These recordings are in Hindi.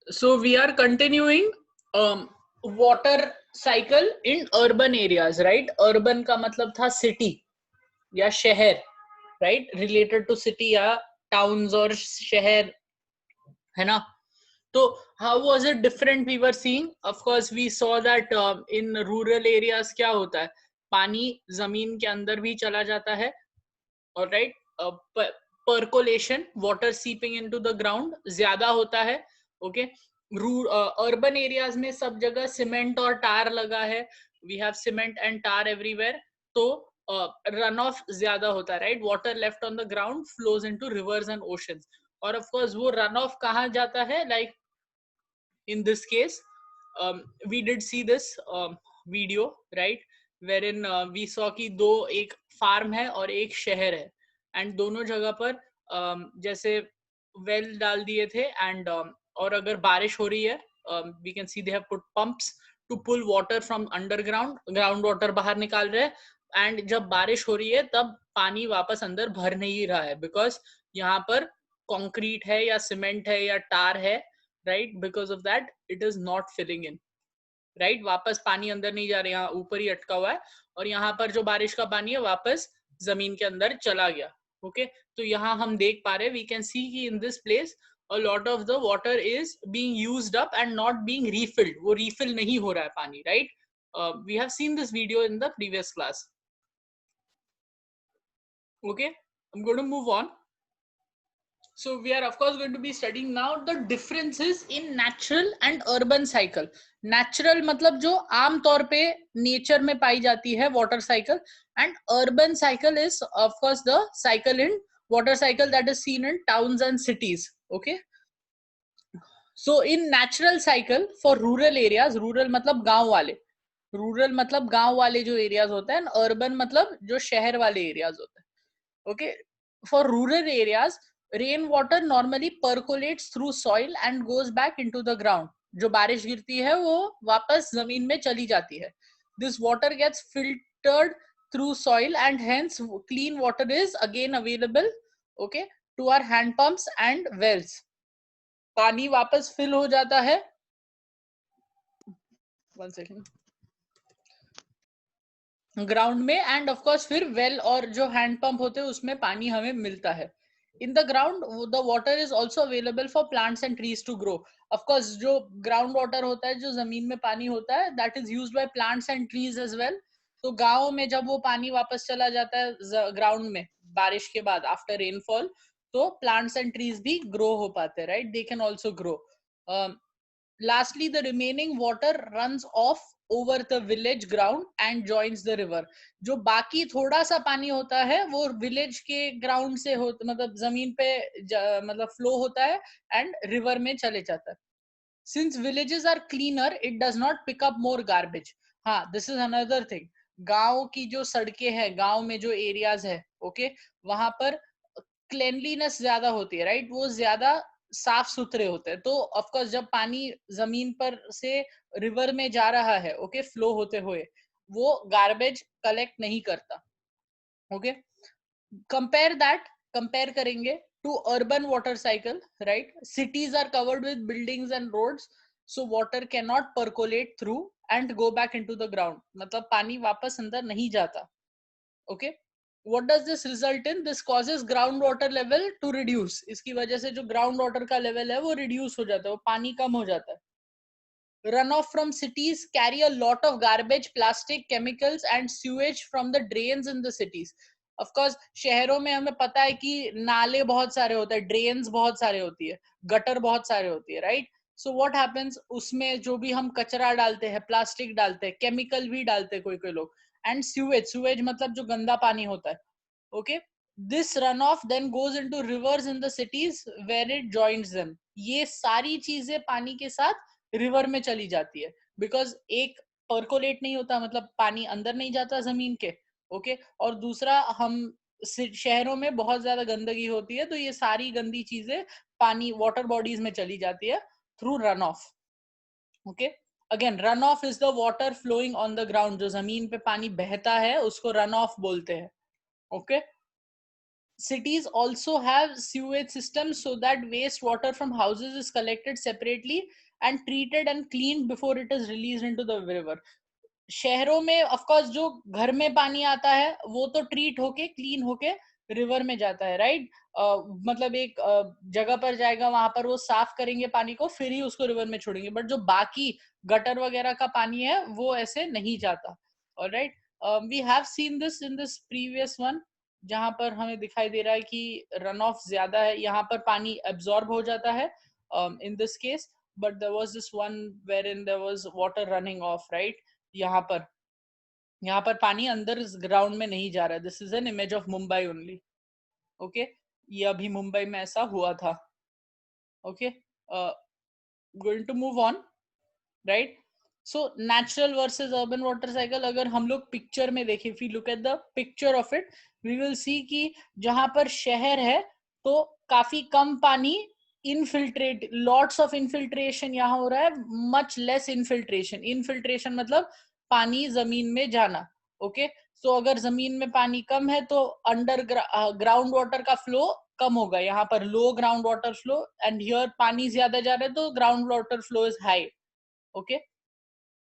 So we are continuing water cycle in urban areas, right? Urban का मतलब था city या शहर, right? Related to city या towns और शहर, है ना? So how was it different? We were seeing, of course, we saw that in rural areas क्या होता है, पानी जमीन के अंदर भी चला जाता है, all right? Percolation, water seeping into the ground ज्यादा होता है, okay? अर्बन एरियाज में सब जगह सीमेंट और टार लगा है, we have cement and tar everywhere, तो रन ऑफ ज्यादा होता है, right? Water left on the ground flows into rivers and oceans, और ऑफ कोर्स वो रन ऑफ कहाँ जाता है? Like in this case, we did see this video, right, wherein we saw कि दो, एक फार्म है और एक शहर है, एंड दोनों जगह पर जैसे वेल डाल दिए थे, एंड और अगर बारिश हो रही है, we can see they have put pumps to pull water from underground, ground water बाहर निकाल रहे हैं, एंड जब बारिश हो रही है तब पानी वापस अंदर भर नहीं रहा है, बिकॉज यहाँ पर कंक्रीट है या सीमेंट है या टार है, right? Because of that it is not filling in, right? वापस पानी अंदर नहीं जा रहा, यहाँ ऊपर ही अटका हुआ है, और यहाँ पर जो बारिश का पानी है वापस जमीन के अंदर चला गया, ओके? तो यहाँ हम देख पा रहे, we can see कि in this place a lot of the water is being used up and not being refilled, वो refill नहीं हो रहा है पानी, right? We have seen this video in the previous class, okay? I'm going to move on. So we are of course going to be studying now the differences in natural and urban cycle. Natural मतलब जो आम तौर पे नेचर में पाई जाती है water cycle, and urban cycle is of course the cycle in water cycle that is seen in towns and cities. Okay. So in natural cycle for rural areas, rural मतलब गांव वाले, रूरल मतलब गांव वाले जो एरियाज होते हैं, अर्बन मतलब जो शहर वाले एरियाज होते हैं, okay? For rural areas rain water normally percolates through soil and goes back into the ground, जो बारिश गिरती है वो वापस जमीन में चली जाती है. This water gets filtered through soil and hence clean water is again available, okay, to our hand pumps and wells. पानी वापस फिल हो जाता है, वन सेकेंड, ग्राउंड में, एंड ऑफ कोर्स फिर वेल और जो हैंड पंप होते हैं उसमें पानी हमें मिलता है. In the ground the water is also available for plants and trees to grow. Of course जो ग्राउंड वाटर होता है, जो जमीन में पानी होता है, that is used by plants and trees as well. तो गाँव में जब वो पानी वापस चला जाता है ग्राउंड में बारिश के बाद आफ्टर रेनफॉल, तो प्लांट्स एंड ट्रीज भी ग्रो हो पाते हैं, right? They can also grow. Lastly, the remaining water runs off over the village ground and joins the river. जो बाकी थोड़ा सा पानी होता है वो विलेज के ग्राउंड से मतलब जमीन पे मतलब फ्लो होता है एंड रिवर में चले जाता है. Since villages are cleaner, it does not pick up more garbage. हाँ, this is another thing. गांव की जो सड़कें हैं, गांव में जो एरियाज है, ओके, वहां पर क्लेनलीनेस ज्यादा होती है, राइट? वो ज्यादा साफ सुथरे होते हैं, तो ऑफकोर्स जब पानी जमीन पर से रिवर में जा रहा है, ओके, फ्लो होते हुए, वो गार्बेज कलेक्ट नहीं करता, ओके? कंपेयर करेंगे to urban water cycle, right? Cities are covered with buildings and roads, so water can not percolate through and go back into the ground, मतलब पानी वापस अंदर नहीं जाता, okay? What does this result in? This causes groundwater level to reduce. इसकी वजह से जो ग्राउंड वाटर का लेवल है वो रिड्यूस हो जाता है, वो पानी कम हो जाता है. Runoff from cities carry a lot of garbage, plastic, chemicals and sewage from the drains in the cities. Of course, शहरों में हमें पता है कि नाले बहुत सारे होते हैं, ड्रेन्स बहुत सारे होती है, गटर बहुत सारे होती है, राइट? सो व्हाट हैपेंस, उसमें जो भी हम कचरा डालते हैं, प्लास्टिक डालते हैं, केमिकल भी डालते हैं कोई कोई लोग, एंड सीवेज मतलब जो गंदा पानी होता है, okay? This run off then goes into rivers in the cities where it joints them. ये सारी चीजें पानी के साथ रिवर में चली जाती है, बिकॉज एक परकोलेट नहीं होता, मतलब पानी अंदर नहीं जाता जमीन के, ओके? और दूसरा, हम शहरों में बहुत ज्यादा गंदगी होती है, तो ये सारी गंदी चीजें पानी वाटर बॉडीज में चली जाती है through run off, okay? Again, run off is the water flowing on the ground, जो जमीन पे पानी बहता है उसको रन ऑफ बोलते हैं, okay? cities also have sewage systems so that wastewater from houses is collected separately and treated and cleaned before it is released into the river. शहरों में ऑफ कोर्स जो घर में पानी आता है वो तो ट्रीट होके क्लीन होके रिवर में जाता है, राइट? मतलब एक जगह पर जाएगा, वहां पर वो साफ करेंगे पानी को, फिर ही उसको रिवर में छोड़ेंगे, बट जो बाकी गटर वगैरह का पानी है वो ऐसे नहीं जाता. Alright, we have seen this in this previous one, जहां पर हमें दिखाई दे रहा है कि रन ऑफ ज्यादा है, यहाँ पर पानी एब्जॉर्ब हो जाता है in this case, but there was this one where in there was water running off, right? यहाँ पर पानी अंदर ग्राउंड में नहीं जा रहा है. This is an image of Mumbai only. Okay, ये अभी मुंबई में ऐसा हुआ था. Okay, going to move on, right? So natural versus urban water cycle, अगर हम लोग पिक्चर में देखें, if you look at the picture of it, we will see कि जहां पर शहर है तो काफी कम पानी इनफिल्ट्रेट, लॉट्स ऑफ इनफिल्ट्रेशन यहाँ हो रहा है, मच लेस इनफिल्ट्रेशन. इनफिल्ट्रेशन मतलब पानी जमीन में जाना. ओके, सो अगर जमीन में पानी कम है तो अंडर ग्राउंड वाटर का फ्लो कम होगा. यहाँ पर low ground water flow, and here पानी ज्यादा जा रहा है तो ground water flow is high. Okay,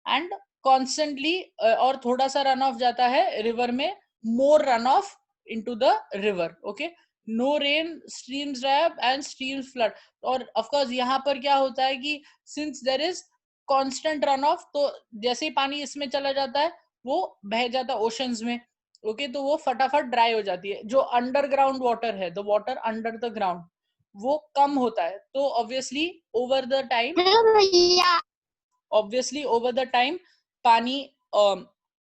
and constantly और थोड़ा सा रन ऑफ जाता है रिवर में, more run off into the river. Okay, no rain, streams dry up and streams flood. और ऑफ कोर्स यहाँ पर क्या होता है कि since there is constant run of, तो जैसे ही पानी इसमें चला जाता है वो बह जाता है ओशंस में. ओके, तो वो फटाफट ड्राई हो जाती है. जो अंडरग्राउंड वाटर है, the water under the ground, वो कम होता है. तो ऑब्वियसली ओवर द टाइम, पानी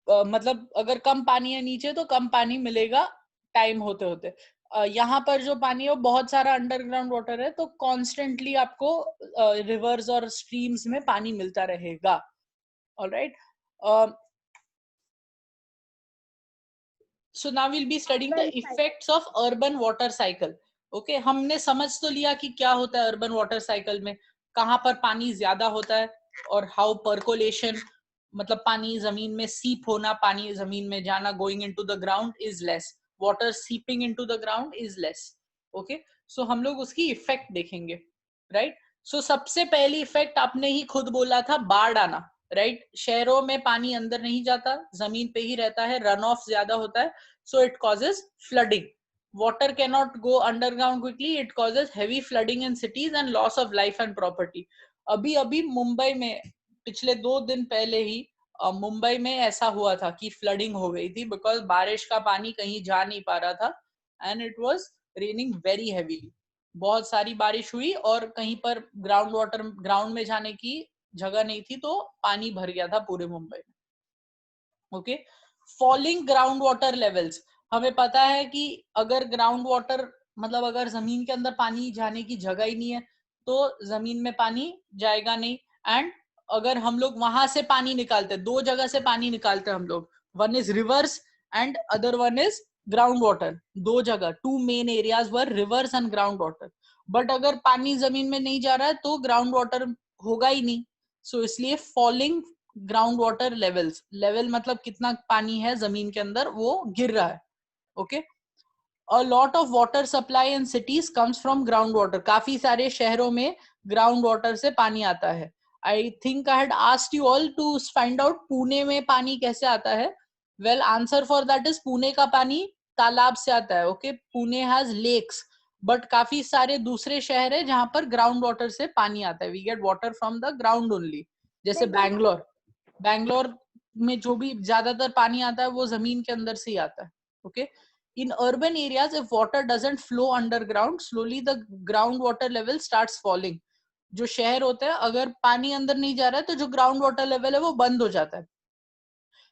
मतलब अगर कम पानी है नीचे तो कम पानी मिलेगा टाइम होते होते. यहाँ पर जो पानी है वो बहुत सारा अंडरग्राउंड वाटर है, तो कॉन्स्टेंटली आपको रिवर्स और स्ट्रीम्स में पानी मिलता रहेगा. Alright, so now we'll be studying the effects of urban water cycle. Okay, हमने समझ तो लिया कि क्या होता है अर्बन वाटर साइकिल में, कहाँ पर पानी ज्यादा होता है, और हाउ परकोलेशन मतलब पानी जमीन में सीप होना, पानी जमीन में जाना, going into the ground is less, water seeping into the ground is less. Okay, so हम लोग उसकी इफेक्ट देखेंगे, राइट? सो सबसे पहली इफेक्ट आपने ही खुद बोला था, बाढ़ आना, राइट? शहरों में पानी अंदर नहीं जाता, जमीन पे ही रहता है, रन ऑफ ज्यादा होता है, so it causes flooding. Water cannot go underground quickly, it causes heavy flooding in cities and loss of life and property. अभी अभी मुंबई में पिछले 2 दिन पहले ही मुंबई में ऐसा हुआ था कि फ्लडिंग हो गई थी, बिकॉज बारिश का पानी कहीं जा नहीं पा रहा था, and it was raining very heavily. बहुत सारी बारिश हुई और कहीं पर ग्राउंड वाटर, ग्राउंड में जाने की जगह नहीं थी, तो पानी भर गया था पूरे मुंबई में. Okay, falling ground water levels, हमें पता है कि अगर ग्राउंड वाटर मतलब अगर जमीन के अंदर पानी जाने की जगह ही नहीं है तो जमीन में पानी जाएगा नहीं. एंड अगर हम लोग वहां से पानी निकालते, 2 जगह से पानी निकालते हम लोग, one is reverse and other one is ground water. 2 जगह, 2 main areas were reverse and ground water. But अगर पानी जमीन में नहीं जा रहा है तो ग्राउंड वाटर होगा ही नहीं. सो इसलिए falling ground water levels, level मतलब कितना पानी है जमीन के अंदर वो गिर रहा है. Okay, a lot of water supply in cities comes from ground water. काफी सारे शहरों में ग्राउंड वाटर से पानी आता है. I think I had asked you all to find out Pune में पानी कैसे आता है. Well, answer for that is Pune का पानी तालाब से आता है. Okay, Pune has lakes, but काफी सारे दूसरे शहर है जहां पर ग्राउंड वाटर से पानी आता है. We get water from the ground only. जैसे बैंगलोर में जो भी ज्यादातर पानी आता है वो जमीन के अंदर से ही आता है. Okay, in urban areas if water doesn't flow underground, slowly the ground water level starts falling. जो शहर होता है अगर पानी अंदर नहीं जा रहा है तो जो ग्राउंड वाटर लेवल है वो बंद हो जाता है,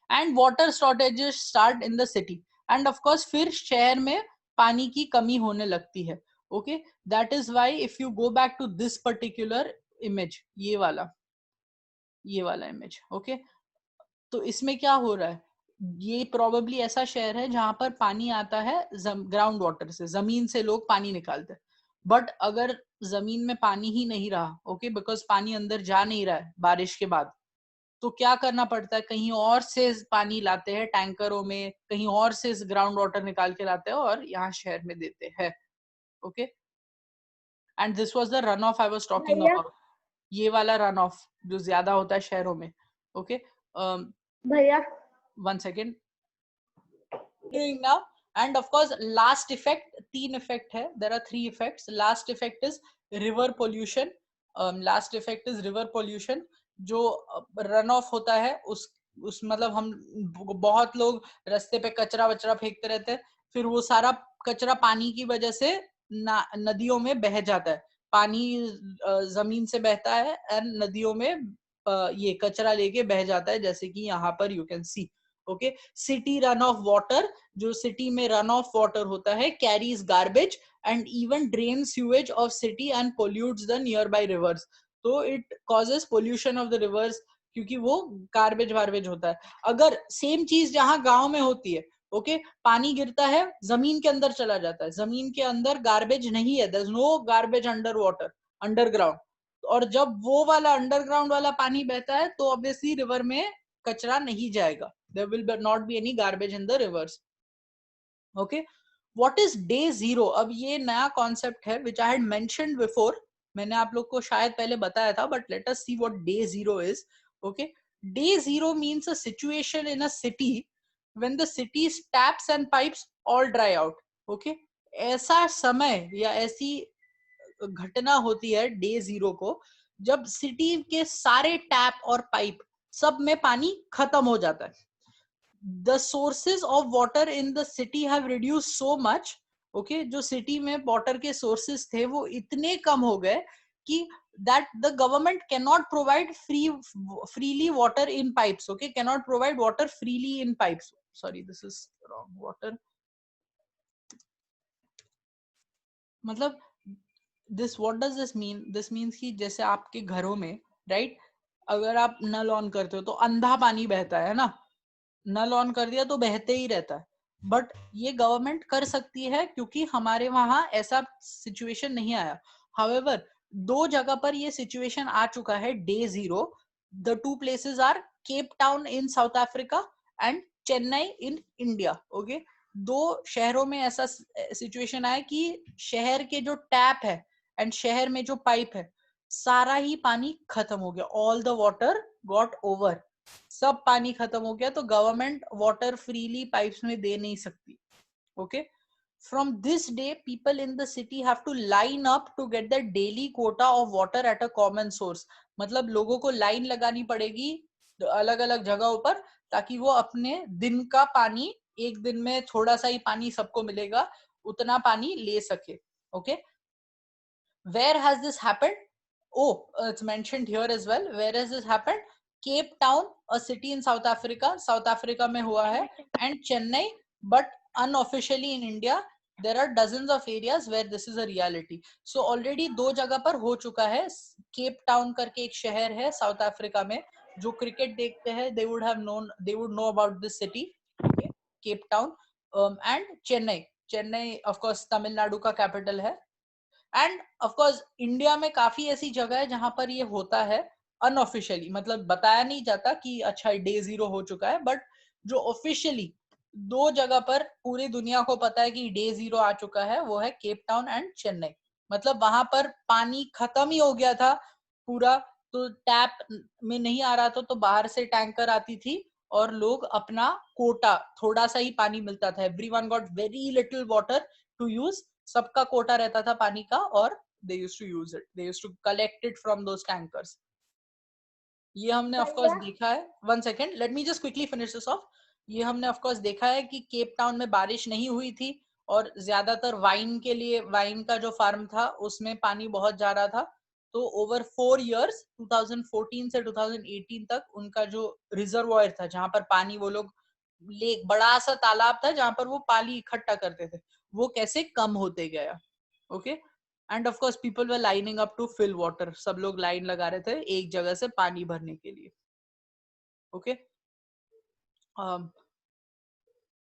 and water shortages start in the city. And of course फिर शहर में पानी की कमी होने लगती है. Okay, that is why if you go back to this particular image, ये वाला इमेज, ओके, तो इसमें क्या हो रहा है, ये प्रोबेबली ऐसा शहर है जहां पर पानी आता है ग्राउंड वाटर से, जमीन से लोग पानी निकालते हैं. बट अगर जमीन में पानी ही नहीं रहा, ओके, बिकॉज पानी अंदर जा नहीं रहा है बारिश के बाद, तो क्या करना पड़ता है, कहीं और से पानी लाते हैं टैंकरों में, कहीं और से ग्राउंड वाटर निकाल के लाते हैं और यहाँ शहर में देते हैं. Okay, and this was the run of I was talking भैया अबाउट. ये वाला रन ऑफ जो ज्यादा होता है शहरों में. ओके, भैया 1 second. Doing now, and of course last effect, तीन effect है, there are 3 effects. Last effect is river pollution. Last effect is river pollution. जो रन ऑफ होता है उस मतलब हम बहुत लोग रास्ते पे कचरा वचरा फेंकते रहते हैं, फिर वो सारा कचरा पानी की वजह से नदियों में बह जाता है. पानी जमीन से बहता है एंड नदियों में ये कचरा लेके बह जाता है, जैसे कि यहाँ पर you can see. Okay, city run off water, जो सिटी में रन ऑफ वाटर होता है, carries garbage and even drain sewage of city and pollutes the nearby rivers. तो it causes pollution of the rivers, क्योंकि वो गार्बेज वार्बेज होता है. अगर सेम चीज जहां गांव में होती है, ओके, पानी गिरता है जमीन के अंदर चला जाता है, जमीन के अंदर गार्बेज नहीं है, there is no garbage under water, underground. और जब वो वाला अंडरग्राउंड वाला पानी बहता है तो ऑब्वियसली रिवर में कचरा नहीं जाएगा, there will not be any garbage in the rivers. Okay, what is day zero? अब ये नया concept है which I had mentioned before, मैंने आप लोग को शायद पहले बताया था, but let us see what day zero is. Okay, day zero means a situation in a city when the city's taps and pipes all dry out. Okay, ऐसा समय या ऐसी घटना होती है डे जीरो को जब सिटी के सारे टैप और पाइप सब में पानी खत्म हो जाता है. The sources of water in the city have reduced so much. Okay, जो सिटी में वाटर के सोर्सेस थे वो इतने कम हो गए कि that the government cannot provide freely water in pipes. Okay, cannot provide water freely in pipes. Sorry, this is wrong. Water मतलब this, what does this mean? This means कि जैसे आपके घरों में, right, अगर आप नल ऑन करते हो तो अंधा पानी बहता है ना, नल ऑन कर दिया तो बहते ही रहता है. बट ये गवर्नमेंट कर सकती है क्योंकि हमारे वहां ऐसा सिचुएशन नहीं आया. हाउएवर 2 जगह पर ये सिचुएशन आ चुका है day zero. The 2 places are Cape Town in South Africa and Chennai in India. Okay, 2 शहरों में ऐसा सिचुएशन आया कि शहर के जो टैप है एंड शहर में जो पाइप है सारा ही पानी खत्म हो गया. All the water got over, सब पानी खत्म हो गया, तो गवर्नमेंट वाटर फ्रीली पाइप्स में दे नहीं सकती. Okay, from this day people in the city have to line up to get the daily quota of water at a common source. मतलब लोगों को लाइन लगानी पड़ेगी अलग अलग जगहों पर ताकि वो अपने दिन का पानी, एक दिन में थोड़ा सा ही पानी सबको मिलेगा, उतना पानी ले सके. Okay, where has this happened? Oh, it's mentioned here as well. Where has this happened? Cape Town, a city in South Africa. South Africa में हुआ है, and Chennai, but unofficially in India there are dozens of areas where this is a reality. So already 2 जगह पर हो चुका है. केप टाउन करके एक शहर है साउथ अफ्रीका में, जो क्रिकेट देखते हैं they would have known, they would know about this city. Okay, Cape Town, and Chennai. Chennai of course Tamil Nadu का कैपिटल है. एंड ऑफ कोर्स इंडिया में काफी ऐसी जगह है जहां पर ये होता है अनऑफिशियली, मतलब बताया नहीं जाता कि अच्छा डे जीरो हो चुका है, बट जो ऑफिशियली 2 जगह पर पूरी दुनिया को पता है कि डे जीरो आ चुका है, वो है केप टाउन एंड चेन्नई. मतलब वहां पर पानी खत्म ही हो गया था पूरा, तो टैप में नहीं आ रहा था तो बाहर से टैंकर आती थी और लोग अपना कोटा, थोड़ा सा ही पानी मिलता था. Everyone got very little water to use, सबका कोटा रहता था पानी का और they used to use it, they used to collect it from those tankers. ये हमने ऑफ कोर्स देखा है. 1 second, let me just quickly finish this of. ये हमने ऑफ कोर्स देखा है कि केप टाउन में बारिश नहीं हुई थी और ज्यादातर वाइन के लिए, वाइन का जो फार्म था उसमें पानी बहुत जा रहा था. तो ओवर 4 इयर्स 2014 से 2018 तक उनका जो रिजर्वॉयर था जहां पर पानी वो लोग, लेक बड़ा सा तालाब था जहां पर वो पानी इकट्ठा करते थे, वो कैसे कम होते गया. Okay, and of course people were lining up to fill water, सब लोग लाइन लगा रहे थे एक जगह से पानी भरने के लिए. ओके,